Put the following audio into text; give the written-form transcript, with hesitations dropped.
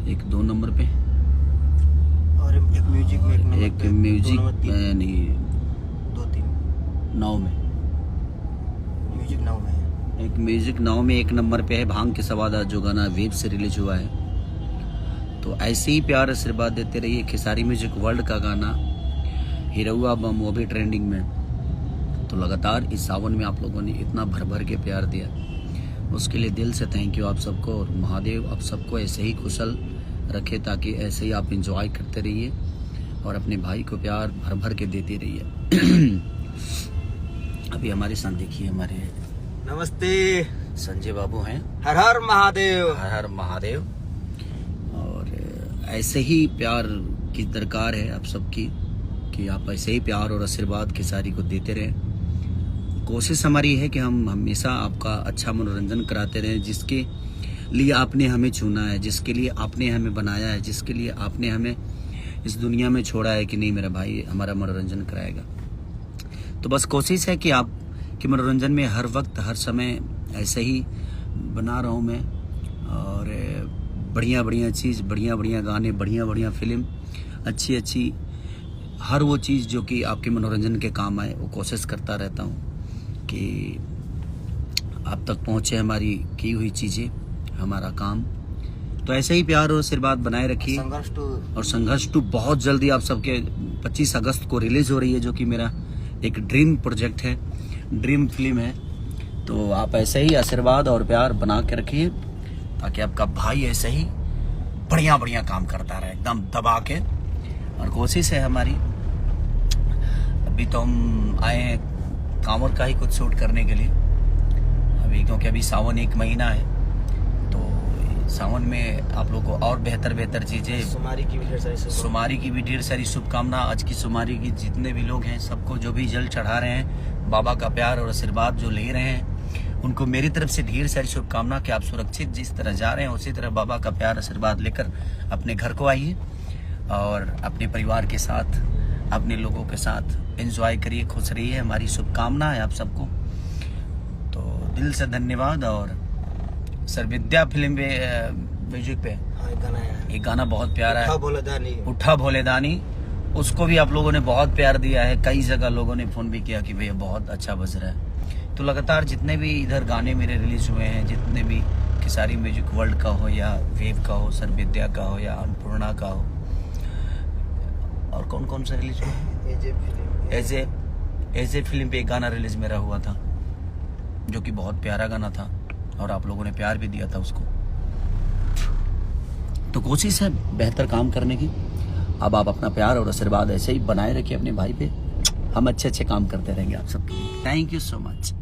एक 2 नंबर पे और एक म्यूजिक में, एक म्यूजिक में नहीं 2-3 9 में, म्यूजिक 9 में है। एक म्यूजिक 9 में 1 नंबर पे है भांग के सवादा, जो गाना वेब से रिलीज हुआ है। तो ऐसे ही प्यार आशीर्वाद देते रहिए। खेसारी म्यूजिक वर्ल्ड का गाना हिरौआ बम, वो भी ट्रेंडिंग में। तो लगातार इस सावन में आप लोगों ने इतना भर भर के प्यार दिया, उसके लिए दिल से थैंक यू आप सबको। और महादेव आप सबको ऐसे ही कुशल रखे, ताकि ऐसे ही आप एंजॉय करते रहिए और अपने भाई को प्यार भर भर के देते रहिए। अभी हमारे साथ देखिए हमारे नमस्ते, संजय बाबू हैं। हर हर महादेव, हर हर महादेव। और ऐसे ही प्यार की दरकार है आप सबकी, कि आप ऐसे ही प्यार और आशीर्वाद खेसारी को देते रहें। कोशिश हमारी है कि हम हमेशा आपका अच्छा मनोरंजन कराते रहें, जिसके लिए आपने हमें चुना है, जिसके लिए आपने हमें बनाया है, जिसके लिए आपने हमें इस दुनिया में छोड़ा है कि नहीं मेरा भाई हमारा मनोरंजन कराएगा। तो बस कोशिश है कि आप के मनोरंजन में हर वक्त हर समय ऐसे ही बना रहा हूँ मैं। और बढ़िया बढ़िया चीज़, बढ़िया बढ़िया गाने, बढ़िया बढ़िया फिल्म, अच्छी अच्छी हर वो चीज़ जो कि आपके मनोरंजन के काम आए, वो कोशिश करता रहता हूँ कि आप तक पहुँचे हमारी की हुई चीज़ें, हमारा काम। तो ऐसे ही प्यार और आशीर्वाद बनाए रखिए। संघर्ष 2 बहुत जल्दी आप सबके 25 अगस्त को रिलीज हो रही है, जो कि मेरा एक ड्रीम प्रोजेक्ट है, ड्रीम फिल्म है। तो आप ऐसे ही आशीर्वाद और प्यार बना के रखिए, ताकि आपका भाई ऐसे ही बढ़िया बढ़िया काम करता रहे एकदम दबा के। और कोशिश है हमारी, अभी तो हम आए हैं कांवर का ही कुछ शूट करने के लिए अभी, क्योंकि अभी सावन 1 महीना है। तो सावन में आप लोग को और बेहतर चीज़ें, सुमारी की भी ढेर सारी शुभकामना। आज की सुमारी की जितने भी लोग हैं, सबको जो भी जल चढ़ा रहे हैं, बाबा का प्यार और आशीर्वाद जो ले रहे हैं, उनको मेरी तरफ से ढेर सारी शुभकामना कि आप सुरक्षित जिस तरह जा रहे हैं, उसी तरह बाबा का प्यार आशीर्वाद लेकर अपने घर को आइए और अपने परिवार के साथ, अपने लोगों के साथ एंजॉय करिए, खुश रहिए। हमारी शुभकामना है आप सबको। तो दिल से धन्यवाद। और सर विद्या फिल्म पे म्यूजिक पे एक गाना बहुत प्यारा है, उठा भोले दानी, उसको भी आप लोगों ने बहुत प्यार दिया है। कई जगह लोगों ने फोन भी किया कि भैया बहुत अच्छा बज रहा है। तो लगातार जितने भी इधर गाने मेरे रिलीज हुए हैं, जितने भी खेसारी म्यूजिक वर्ल्ड का हो या वेव का हो, सर विद्या का हो या अन्नपूर्णा का हो, और कौन कौन सा रिलीज हुआ, एजे फिल्म पे एक गाना रिलीज मेरा हुआ था, जो कि बहुत प्यारा गाना था और आप लोगों ने प्यार भी दिया था उसको। तो कोशिश है बेहतर काम करने की। अब आप अपना प्यार और आशीर्वाद ऐसे ही बनाए रखिए अपने भाई पे। हम अच्छे काम करते रहेंगे आप सबके लिए। Thank you so much.